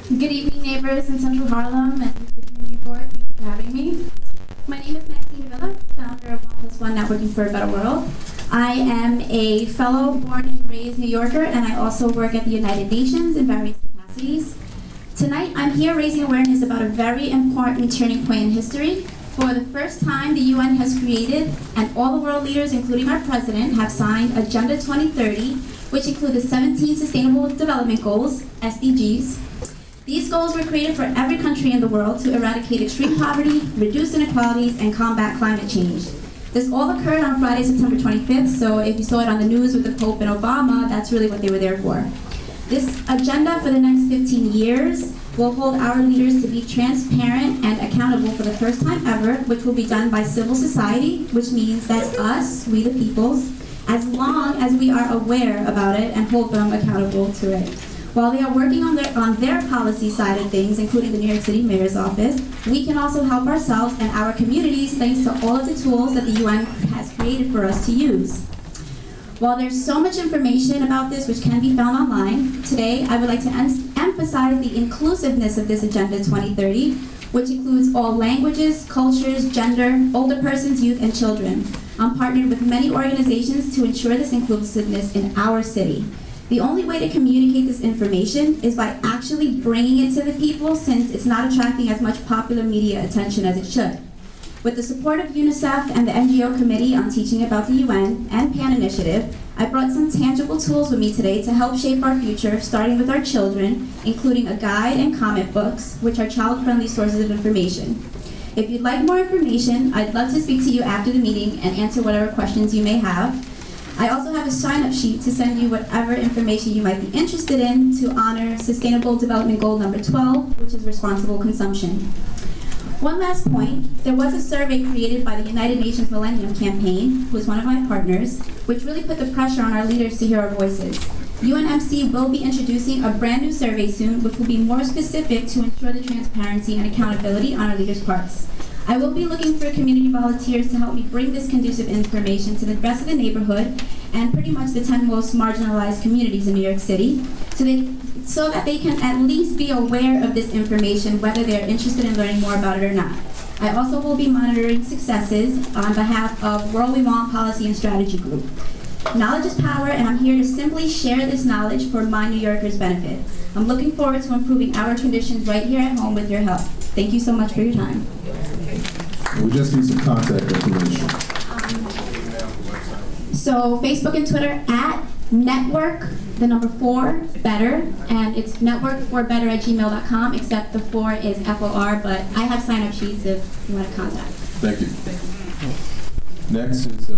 Good evening, neighbors in Central Harlem and the community board. Thank you for having me. My name is Maxine Villa, founder of 1+1 Networking for a Better World. I am a fellow born and raised New Yorker, and I also work at the United Nations in various capacities. Tonight, I'm here raising awareness about a very important turning point in history. For the first time, the UN has created, and all the world leaders, including our president, have signed Agenda 2030, which include the 17 Sustainable Development Goals, SDGs. These goals were created for every country in the world to eradicate extreme poverty, reduce inequalities, and combat climate change. This all occurred on Friday, September 25th, so if you saw it on the news with the Pope and Obama, that's really what they were there for. This agenda for the next 15 years will hold our leaders to be transparent and accountable for the first time ever, which will be done by civil society, which means that's us, we the peoples, as long as we are aware about it and hold them accountable to it. While they are working on their policy side of things, including the New York City Mayor's Office, we can also help ourselves and our communities thanks to all of the tools that the UN has created for us to use. While there's so much information about this which can be found online, today I would like to emphasize the inclusiveness of this Agenda 2030, which includes all languages, cultures, gender, older persons, youth, and children. I'm partnered with many organizations to ensure this inclusiveness in our city. The only way to communicate this information is by actually bringing it to the people, since it's not attracting as much popular media attention as it should. With the support of UNICEF and the NGO Committee on Teaching About the UN and PAN Initiative, I brought some tangible tools with me today to help shape our future, starting with our children, including a guide and comic books, which are child-friendly sources of information. If you'd like more information, I'd love to speak to you after the meeting and answer whatever questions you may have. I also have a sign-up sheet to send you whatever information you might be interested in to honor Sustainable Development Goal number 12, which is responsible consumption. One last point, there was a survey created by the United Nations Millennium Campaign, who is one of my partners, which really put the pressure on our leaders to hear our voices. UNMC will be introducing a brand new survey soon, which will be more specific to ensure the transparency and accountability on our leaders' parts. I will be looking for community volunteers to help me bring this conducive information to the rest of the neighborhood and pretty much the 10 most marginalized communities in New York City, so that they can at least be aware of this information, whether they're interested in learning more about it or not. I also will be monitoring successes on behalf of World We Want Policy and Strategy Group. Knowledge is power, and I'm here to simply share this knowledge for my New Yorkers' benefit. I'm looking forward to improving our conditions right here at home with your help. Thank you so much for your time. We just need some contact information. So Facebook and Twitter at network, the number 4, better, and it's network4better@gmail.com, except the 4 is FOR, but I have sign-up sheets if you want to contact. Thank you. Next is